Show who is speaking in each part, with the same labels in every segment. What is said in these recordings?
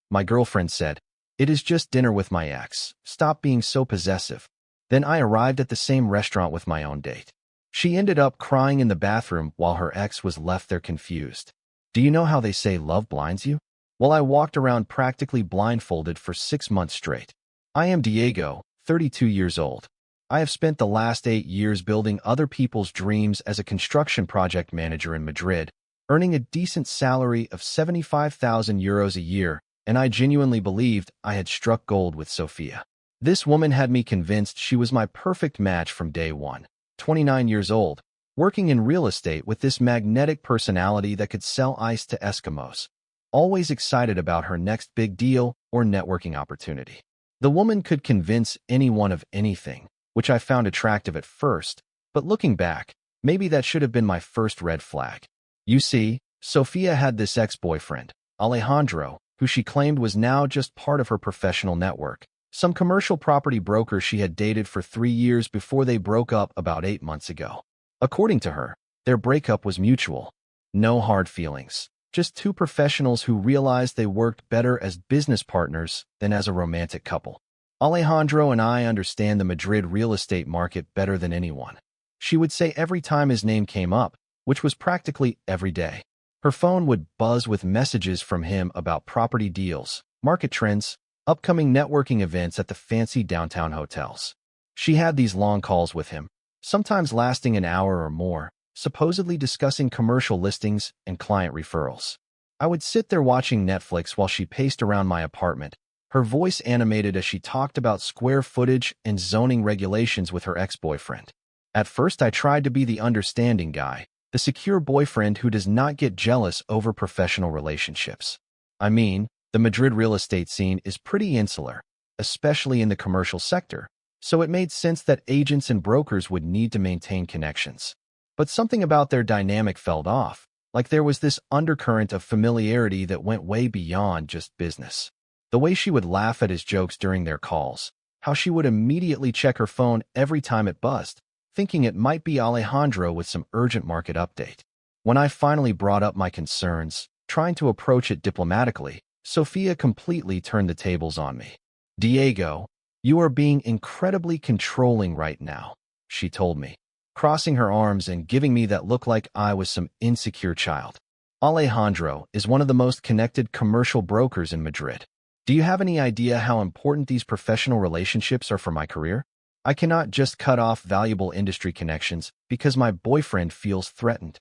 Speaker 1: My girlfriend said. It is just dinner with my ex. Stop being so possessive. Then I arrived at the same restaurant with my own date. She ended up crying in the bathroom while her ex was left there confused. Do you know how they say love blinds you? Well, I walked around practically blindfolded for 6 months straight. I am Diego, 32 years old. I have spent the last 8 years building other people's dreams as a construction project manager in Madrid, earning a decent salary of 75,000 euros a year, and I genuinely believed I had struck gold with Sofia. This woman had me convinced she was my perfect match from day one. 29 years old, working in real estate with this magnetic personality that could sell ice to Eskimos. Always excited about her next big deal or networking opportunity. The woman could convince anyone of anything, which I found attractive at first, but looking back, maybe that should have been my first red flag. You see, Sofia had this ex-boyfriend, Alejandro, who she claimed was now just part of her professional network, some commercial property broker she had dated for 3 years before they broke up about 8 months ago. According to her, their breakup was mutual. No hard feelings. Just two professionals who realized they worked better as business partners than as a romantic couple. Alejandro and I understand the Madrid real estate market better than anyone. She would say every time his name came up, which was practically every day. Her phone would buzz with messages from him about property deals, market trends, upcoming networking events at the fancy downtown hotels. She had these long calls with him, sometimes lasting an hour or more, supposedly discussing commercial listings and client referrals. I would sit there watching Netflix while she paced around my apartment, her voice animated as she talked about square footage and zoning regulations with her ex-boyfriend. At first, I tried to be the understanding guy, the secure boyfriend who does not get jealous over professional relationships. I mean, the Madrid real estate scene is pretty insular, especially in the commercial sector, so it made sense that agents and brokers would need to maintain connections. But something about their dynamic felt off, like there was this undercurrent of familiarity that went way beyond just business. The way she would laugh at his jokes during their calls, how she would immediately check her phone every time it buzzed, thinking it might be Alejandro with some urgent market update. When I finally brought up my concerns, trying to approach it diplomatically, Sofia completely turned the tables on me. Diego, you are being incredibly controlling right now, she told me, crossing her arms and giving me that look like I was some insecure child. Alejandro is one of the most connected commercial brokers in Madrid. Do you have any idea how important these professional relationships are for my career? I cannot just cut off valuable industry connections because my boyfriend feels threatened.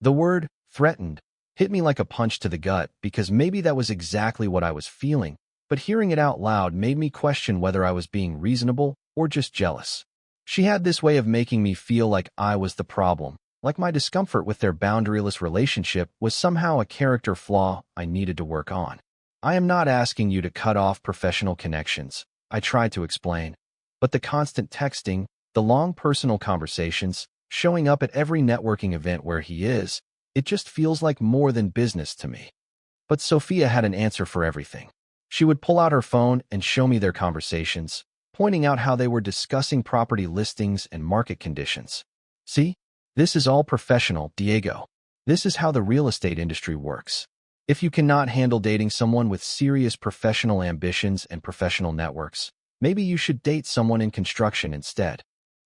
Speaker 1: The word threatened hit me like a punch to the gut because maybe that was exactly what I was feeling, but hearing it out loud made me question whether I was being reasonable or just jealous. She had this way of making me feel like I was the problem, like my discomfort with their boundaryless relationship was somehow a character flaw I needed to work on. I am not asking you to cut off professional connections, I tried to explain. But the constant texting, the long personal conversations, showing up at every networking event where he is, it just feels like more than business to me. But Sofia had an answer for everything. She would pull out her phone and show me their conversations, pointing out how they were discussing property listings and market conditions. See? This is all professional, Diego. This is how the real estate industry works. If you cannot handle dating someone with serious professional ambitions and professional networks, maybe you should date someone in construction instead.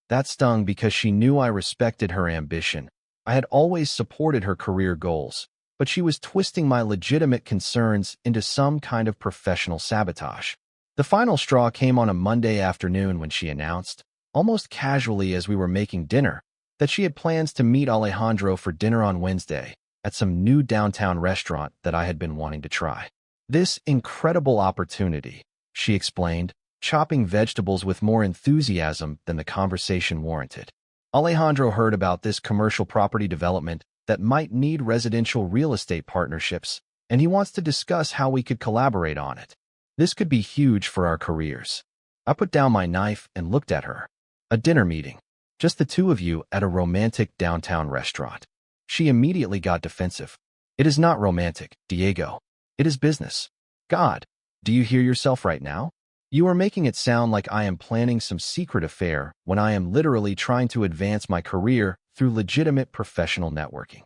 Speaker 1: That stung because she knew I respected her ambition. I had always supported her career goals, but she was twisting my legitimate concerns into some kind of professional sabotage. The final straw came on a Monday afternoon when she announced, almost casually as we were making dinner, that she had plans to meet Alejandro for dinner on Wednesday at some new downtown restaurant that I had been wanting to try. This incredible opportunity, she explained, chopping vegetables with more enthusiasm than the conversation warranted. Alejandro heard about this commercial property development that might need residential real estate partnerships, and he wants to discuss how we could collaborate on it. This could be huge for our careers. I put down my knife and looked at her. A dinner meeting. Just the two of you at a romantic downtown restaurant. She immediately got defensive. It is not romantic, Diego. It is business. God, do you hear yourself right now? You are making it sound like I am planning some secret affair when I am literally trying to advance my career through legitimate professional networking.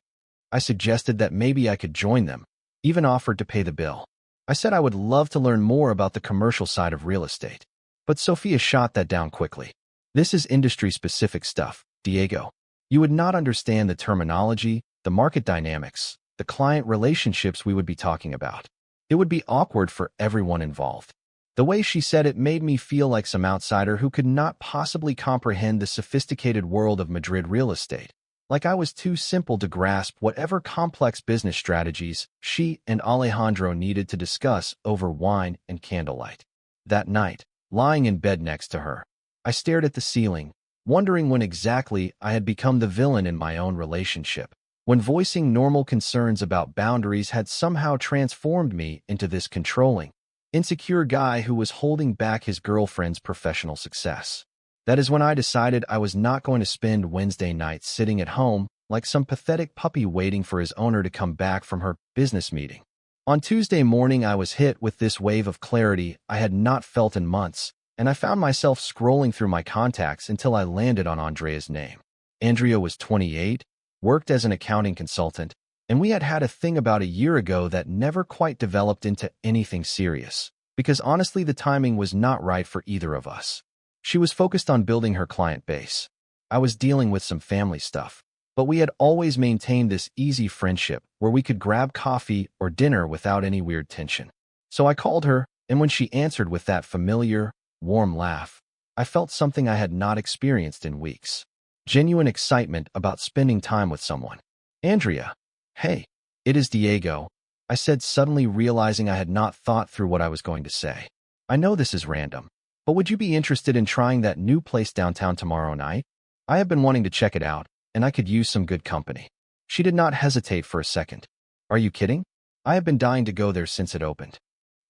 Speaker 1: I suggested that maybe I could join them, even offered to pay the bill. I said I would love to learn more about the commercial side of real estate. But Sophia shot that down quickly. This is industry-specific stuff, Diego. You would not understand the terminology, the market dynamics, the client relationships we would be talking about. It would be awkward for everyone involved. The way she said it made me feel like some outsider who could not possibly comprehend the sophisticated world of Madrid real estate. Like I was too simple to grasp whatever complex business strategies she and Alejandro needed to discuss over wine and candlelight. That night, lying in bed next to her, I stared at the ceiling, wondering when exactly I had become the villain in my own relationship, when voicing normal concerns about boundaries had somehow transformed me into this controlling, insecure guy who was holding back his girlfriend's professional success. That is when I decided I was not going to spend Wednesday nights sitting at home like some pathetic puppy waiting for his owner to come back from her business meeting. On Tuesday morning, I was hit with this wave of clarity I had not felt in months, and I found myself scrolling through my contacts until I landed on Andrea's name. Andrea was 28, worked as an accounting consultant, and we had had a thing about a year ago that never quite developed into anything serious, because honestly the timing was not right for either of us. She was focused on building her client base. I was dealing with some family stuff, but we had always maintained this easy friendship where we could grab coffee or dinner without any weird tension. So I called her, and when she answered with that familiar, warm laugh, I felt something I had not experienced in weeks. Genuine excitement about spending time with someone. Andrea. Hey, it is Diego, I said, suddenly realizing I had not thought through what I was going to say. I know this is random, but would you be interested in trying that new place downtown tomorrow night? I have been wanting to check it out, and I could use some good company. She did not hesitate for a second. Are you kidding? I have been dying to go there since it opened.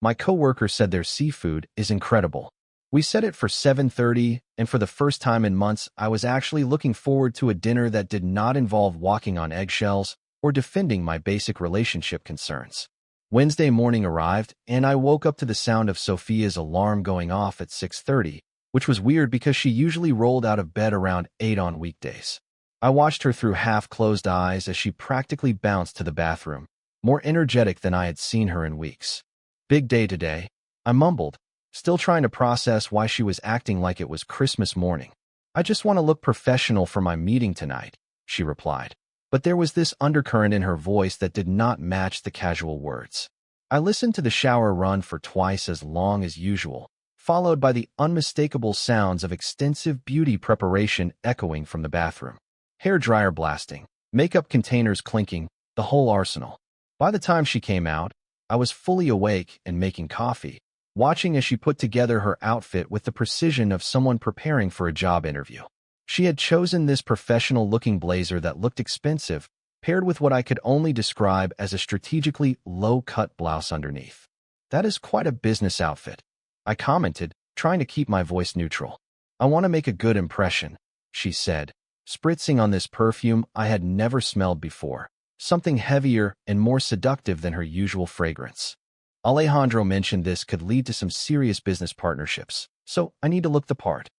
Speaker 1: My coworker said their seafood is incredible. We set it for 7:30, and for the first time in months, I was actually looking forward to a dinner that did not involve walking on eggshells or defending my basic relationship concerns. Wednesday morning arrived, and I woke up to the sound of Sophia's alarm going off at 6:30, which was weird because she usually rolled out of bed around 8 on weekdays. I watched her through half-closed eyes as she practically bounced to the bathroom, more energetic than I had seen her in weeks. Big day today, I mumbled, still trying to process why she was acting like it was Christmas morning. I just want to look professional for my meeting tonight, she replied. But there was this undercurrent in her voice that did not match the casual words. I listened to the shower run for twice as long as usual, followed by the unmistakable sounds of extensive beauty preparation echoing from the bathroom. Hair dryer blasting, makeup containers clinking, the whole arsenal. By the time she came out, I was fully awake and making coffee, watching as she put together her outfit with the precision of someone preparing for a job interview. She had chosen this professional-looking blazer that looked expensive, paired with what I could only describe as a strategically low-cut blouse underneath. That is quite a business outfit, I commented, trying to keep my voice neutral. I want to make a good impression, she said, spritzing on this perfume I had never smelled before, something heavier and more seductive than her usual fragrance. Alejandro mentioned this could lead to some serious business partnerships, so I need to look the part.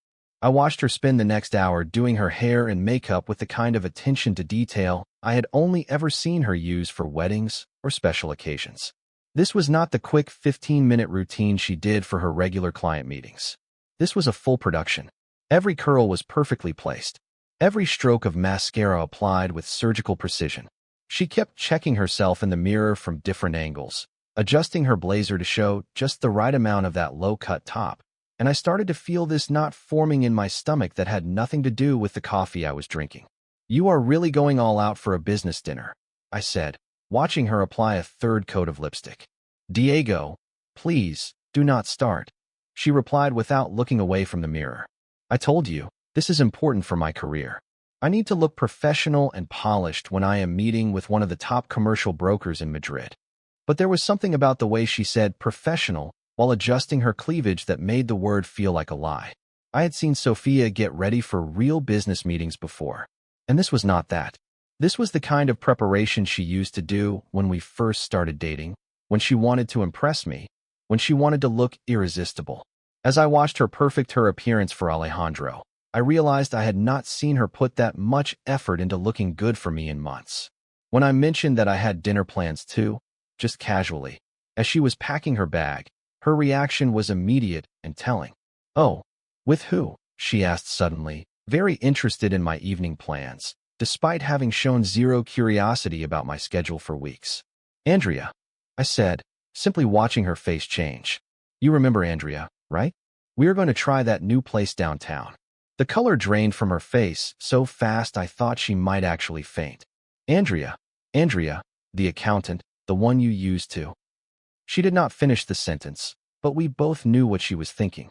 Speaker 1: I watched her spend the next hour doing her hair and makeup with the kind of attention to detail I had only ever seen her use for weddings or special occasions. This was not the quick 15-minute routine she did for her regular client meetings. This was a full production. Every curl was perfectly placed, every stroke of mascara applied with surgical precision. She kept checking herself in the mirror from different angles, adjusting her blazer to show just the right amount of that low-cut top. And I started to feel this knot forming in my stomach that had nothing to do with the coffee I was drinking. You are really going all out for a business dinner, I said, watching her apply a third coat of lipstick. Diego, please, do not start, she replied without looking away from the mirror. I told you, this is important for my career. I need to look professional and polished when I am meeting with one of the top commercial brokers in Madrid. But there was something about the way she said professional while adjusting her cleavage that made the word feel like a lie. I had seen Sophia get ready for real business meetings before, and this was not that. This was the kind of preparation she used to do when we first started dating, when she wanted to impress me, when she wanted to look irresistible. As I watched her perfect her appearance for Alejandro, I realized I had not seen her put that much effort into looking good for me in months. When I mentioned that I had dinner plans too, just casually, As she was packing her bag, her reaction was immediate and telling. "Oh, with who?" she asked suddenly, very interested in my evening plans, despite having shown zero curiosity about my schedule for weeks. "Andrea," I said, simply watching her face change. "You remember Andrea, right? We are going to try that new place downtown." The color drained from her face so fast I thought she might actually faint. Andrea, the accountant, the one you used to." She did not finish the sentence, but we both knew what she was thinking.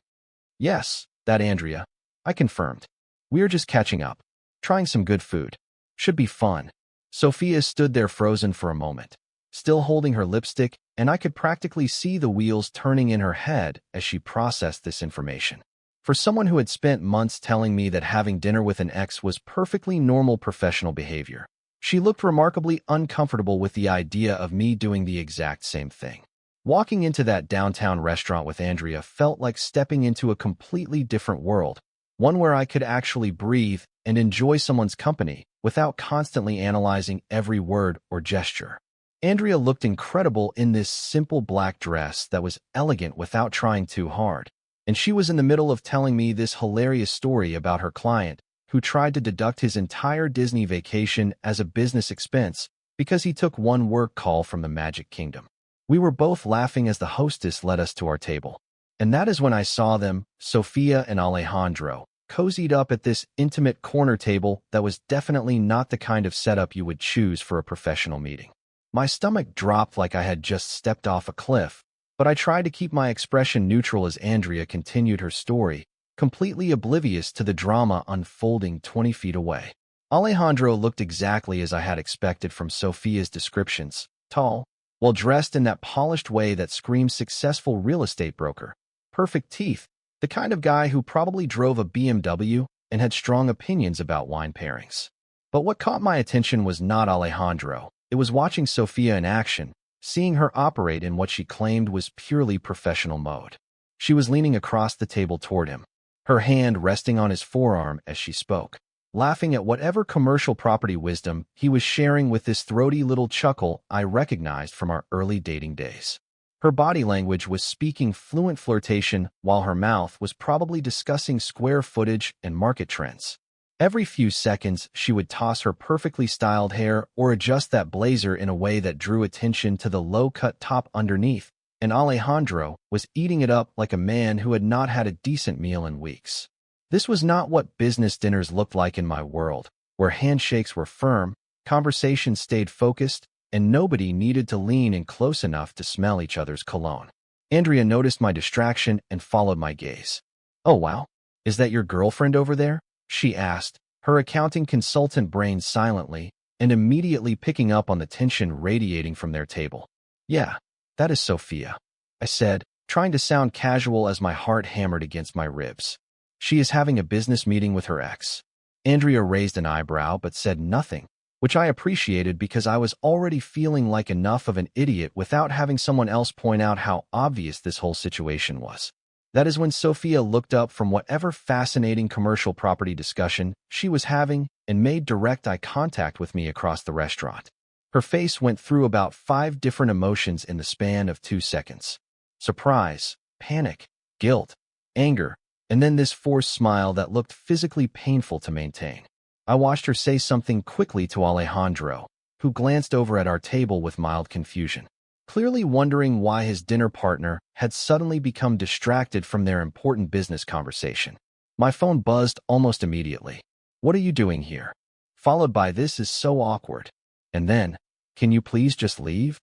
Speaker 1: "Yes, that Andrea," I confirmed. "We are just catching up, trying some good food. Should be fun." Sophia stood there frozen for a moment, still holding her lipstick, and I could practically see the wheels turning in her head as she processed this information. For someone who had spent months telling me that having dinner with an ex was perfectly normal professional behavior, she looked remarkably uncomfortable with the idea of me doing the exact same thing. Walking into that downtown restaurant with Andrea felt like stepping into a completely different world, one where I could actually breathe and enjoy someone's company without constantly analyzing every word or gesture. Andrea looked incredible in this simple black dress that was elegant without trying too hard, and she was in the middle of telling me this hilarious story about her client who tried to deduct his entire Disney vacation as a business expense because he took one work call from the Magic Kingdom. We were both laughing as the hostess led us to our table. And that is when I saw them, Sophia and Alejandro, cozied up at this intimate corner table that was definitely not the kind of setup you would choose for a professional meeting. My stomach dropped like I had just stepped off a cliff, but I tried to keep my expression neutral as Andrea continued her story, completely oblivious to the drama unfolding 20 feet away. Alejandro looked exactly as I had expected from Sophia's descriptions, tall, well dressed in that polished way that screams successful real estate broker. Perfect teeth, the kind of guy who probably drove a BMW and had strong opinions about wine pairings. But what caught my attention was not Alejandro. It was watching Sophia in action, seeing her operate in what she claimed was purely professional mode. She was leaning across the table toward him, her hand resting on his forearm as she spoke, laughing at whatever commercial property wisdom he was sharing with this throaty little chuckle I recognized from our early dating days. Her body language was speaking fluent flirtation while her mouth was probably discussing square footage and market trends. Every few seconds, she would toss her perfectly styled hair or adjust that blazer in a way that drew attention to the low-cut top underneath, and Alejandro was eating it up like a man who had not had a decent meal in weeks. This was not what business dinners looked like in my world, where handshakes were firm, conversations stayed focused, and nobody needed to lean in close enough to smell each other's cologne. Andrea noticed my distraction and followed my gaze. "Oh wow, is that your girlfriend over there?" she asked, her accounting consultant brain silently and immediately picking up on the tension radiating from their table. "Yeah, that is Sophia," I said, trying to sound casual as my heart hammered against my ribs. "She is having a business meeting with her ex." Andrea raised an eyebrow but said nothing, which I appreciated because I was already feeling like enough of an idiot without having someone else point out how obvious this whole situation was. That is when Sophia looked up from whatever fascinating commercial property discussion she was having and made direct eye contact with me across the restaurant. Her face went through about 5 different emotions in the span of 2 seconds. Surprise, panic, guilt, anger, and then this forced smile that looked physically painful to maintain. I watched her say something quickly to Alejandro, who glanced over at our table with mild confusion, clearly wondering why his dinner partner had suddenly become distracted from their important business conversation. My phone buzzed almost immediately. "What are you doing here?" Followed by, "This is so awkward." And then, "Can you please just leave?"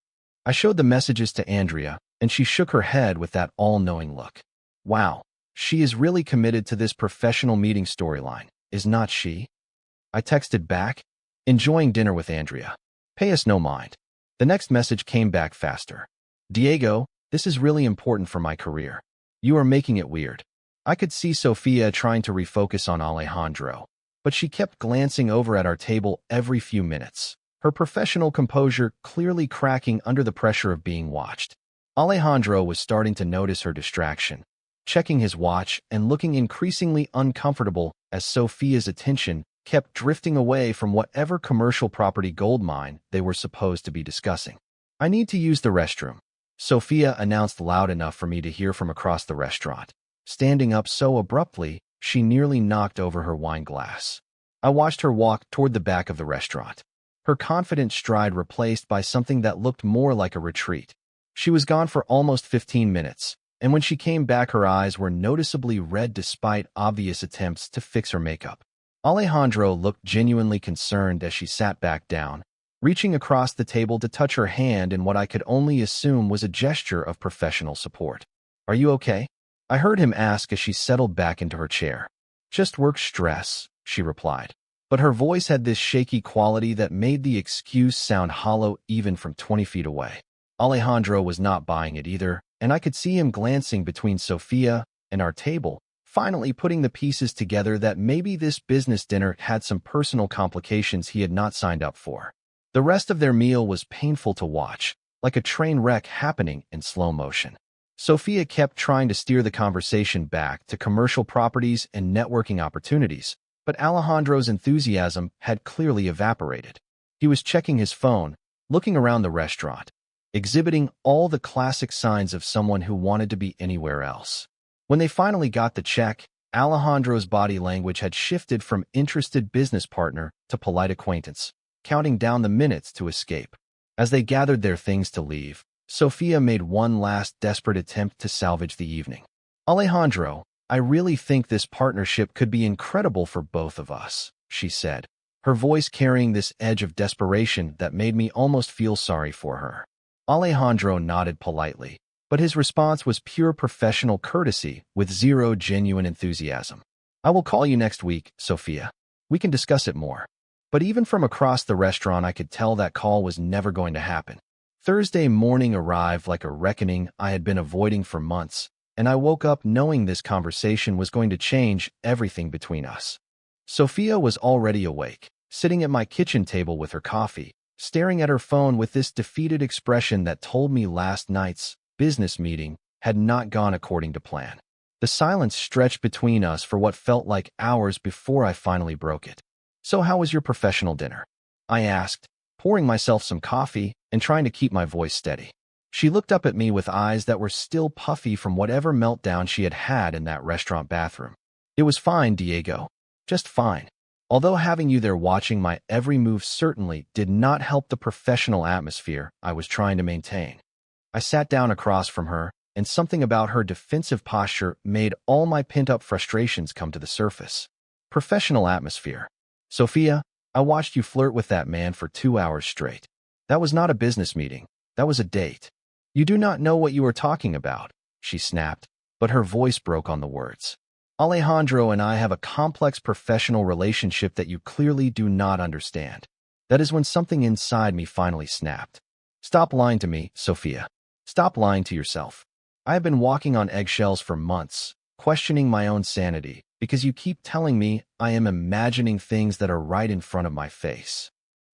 Speaker 1: I showed the messages to Andrea, and she shook her head with that all-knowing look. Wow, she is really committed to this professional meeting storyline, is not she? I texted back, "Enjoying dinner with Andrea. Pay us no mind." The next message came back faster. "Diego, this is really important for my career. You are making it weird." I could see Sophia trying to refocus on Alejandro, but she kept glancing over at our table every few minutes, her professional composure clearly cracking under the pressure of being watched. Alejandro was starting to notice her distraction, checking his watch and looking increasingly uncomfortable as Sophia's attention kept drifting away from whatever commercial property goldmine they were supposed to be discussing. "I need to use the restroom," Sophia announced loud enough for me to hear from across the restaurant. Standing up so abruptly, she nearly knocked over her wine glass. I watched her walk toward the back of the restaurant, her confident stride replaced by something that looked more like a retreat. She was gone for almost 15 minutes, and when she came back her eyes were noticeably red despite obvious attempts to fix her makeup. Alejandro looked genuinely concerned as she sat back down, reaching across the table to touch her hand in what I could only assume was a gesture of professional support. "Are you okay?" I heard him ask as she settled back into her chair. "Just work stress," she replied. But her voice had this shaky quality that made the excuse sound hollow even from 20 feet away. Alejandro was not buying it either, and I could see him glancing between Sophia and our table, finally putting the pieces together that maybe this business dinner had some personal complications he had not signed up for. The rest of their meal was painful to watch, like a train wreck happening in slow motion. Sophia kept trying to steer the conversation back to commercial properties and networking opportunities, but Alejandro's enthusiasm had clearly evaporated. He was checking his phone, looking around the restaurant, exhibiting all the classic signs of someone who wanted to be anywhere else. When they finally got the check, Alejandro's body language had shifted from interested business partner to polite acquaintance, counting down the minutes to escape. As they gathered their things to leave, Sophia made one last desperate attempt to salvage the evening. "Alejandro, I really think this partnership could be incredible for both of us," she said, her voice carrying this edge of desperation that made me almost feel sorry for her. Alejandro nodded politely, but his response was pure professional courtesy with zero genuine enthusiasm. "I will call you next week, Sophia. We can discuss it more." But even from across the restaurant I could tell that call was never going to happen. Thursday morning arrived like a reckoning I had been avoiding for months, and I woke up knowing this conversation was going to change everything between us. Sophia was already awake, sitting at my kitchen table with her coffee, staring at her phone with this defeated expression that told me last night's business meeting had not gone according to plan. The silence stretched between us for what felt like hours before I finally broke it. "So how was your professional dinner?" I asked, pouring myself some coffee and trying to keep my voice steady. She looked up at me with eyes that were still puffy from whatever meltdown she had had in that restaurant bathroom. "It was fine, Diego. Just fine." Although having you there watching my every move certainly did not help the professional atmosphere I was trying to maintain. I sat down across from her, and something about her defensive posture made all my pent-up frustrations come to the surface. "Professional atmosphere. Sophia, I watched you flirt with that man for 2 hours straight. That was not a business meeting. That was a date. You do not know what you are talking about," she snapped, but her voice broke on the words. "Alejandro and I have a complex professional relationship that you clearly do not understand." That is when something inside me finally snapped. "Stop lying to me, Sophia. Stop lying to yourself. I have been walking on eggshells for months, questioning my own sanity, because you keep telling me I am imagining things that are right in front of my face."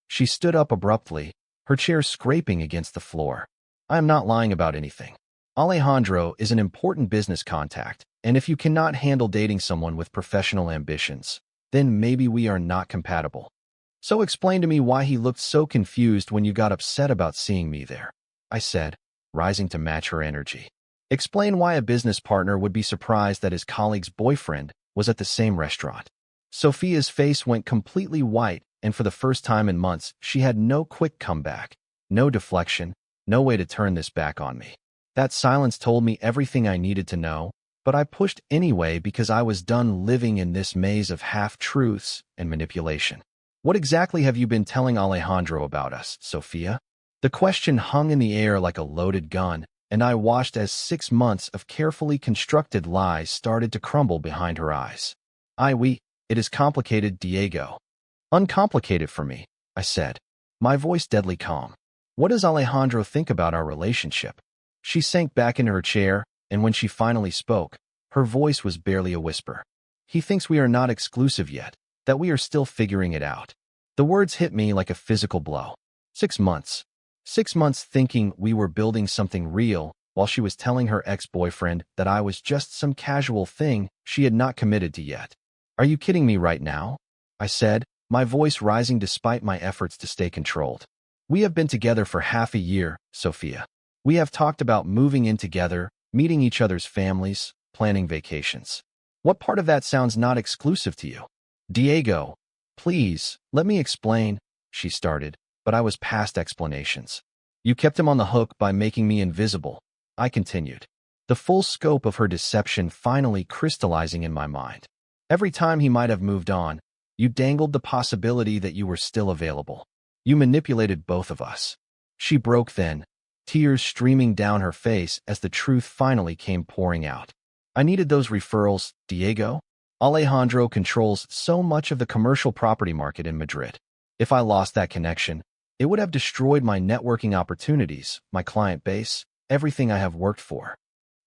Speaker 1: She stood up abruptly, her chair scraping against the floor. "I am not lying about anything. Alejandro is an important business contact, and if you cannot handle dating someone with professional ambitions, then maybe we are not compatible. So explain to me why he looked so confused when you got upset about seeing me there," I said, rising to match her energy. "Explain why a business partner would be surprised that his colleague's boyfriend was at the same restaurant." Sophia's face went completely white, and for the first time in months, she had no quick comeback, no deflection, no way to turn this back on me. That silence told me everything I needed to know, but I pushed anyway because I was done living in this maze of half-truths and manipulation. "What exactly have you been telling Alejandro about us, Sophia?" The question hung in the air like a loaded gun, and I watched as 6 months of carefully constructed lies started to crumble behind her eyes. It is complicated, Diego." "Uncomplicated for me," I said, my voice deadly calm. "What does Alejandro think about our relationship?" She sank back into her chair, and when she finally spoke, her voice was barely a whisper. "He thinks we are not exclusive yet, that we are still figuring it out." The words hit me like a physical blow. 6 months. 6 months thinking we were building something real, while she was telling her ex-boyfriend that I was just some casual thing she had not committed to yet. "Are you kidding me right now?" I said, my voice rising despite my efforts to stay controlled. "We have been together for half a year, Sophia. We have talked about moving in together, meeting each other's families, planning vacations. What part of that sounds not exclusive to you? Diego, please, let me explain, she started, but I was past explanations. You kept him on the hook by making me invisible, I continued. The full scope of her deception finally crystallizing in my mind. Every time he might have moved on, you dangled the possibility that you were still available. You manipulated both of us. She broke then, tears streaming down her face as the truth finally came pouring out. I needed those referrals, Diego. Alejandro controls so much of the commercial property market in Madrid. If I lost that connection, it would have destroyed my networking opportunities, my client base, everything I have worked for.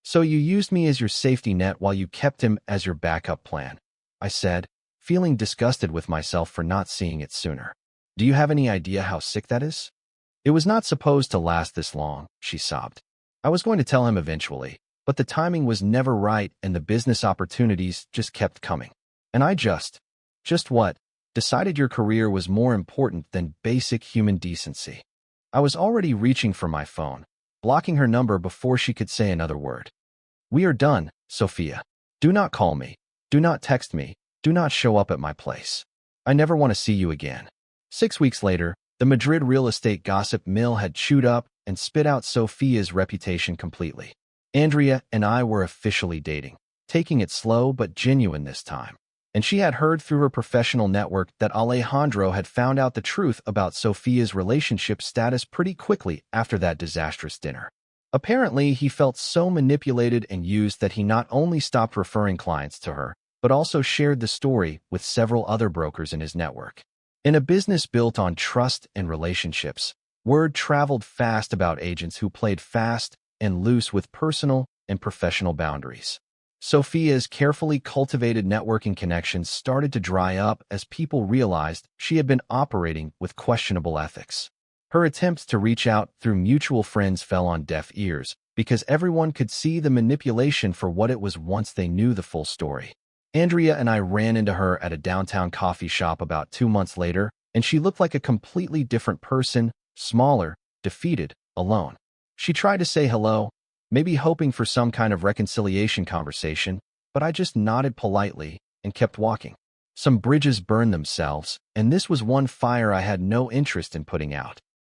Speaker 1: So you used me as your safety net while you kept him as your backup plan, I said, feeling disgusted with myself for not seeing it sooner. Do you have any idea how sick that is? It was not supposed to last this long, she sobbed. I was going to tell him eventually, but the timing was never right and the business opportunities just kept coming. And I just what? Decided your career was more important than basic human decency. I was already reaching for my phone, blocking her number before she could say another word. We are done, Sophia. Do not call me. Do not text me. Do not show up at my place. I never want to see you again. 6 weeks later, the Madrid real estate gossip mill had chewed up and spit out Sophia's reputation completely. Andrea and I were officially dating, taking it slow but genuine this time. And she had heard through her professional network that Alejandro had found out the truth about Sophia's relationship status pretty quickly after that disastrous dinner. Apparently, he felt so manipulated and used that he not only stopped referring clients to her, but also shared the story with several other brokers in his network. In a business built on trust and relationships, word traveled fast about agents who played fast and loose with personal and professional boundaries. Sophia's carefully cultivated networking connections started to dry up as people realized she had been operating with questionable ethics. Her attempts to reach out through mutual friends fell on deaf ears because everyone could see the manipulation for what it was once they knew the full story. Andrea and I ran into her at a downtown coffee shop about 2 months later, and she looked like a completely different person, smaller, defeated, alone. She tried to say hello, maybe hoping for some kind of reconciliation conversation, but I just nodded politely and kept walking. Some bridges burned themselves, and this was one fire I had no interest in putting out.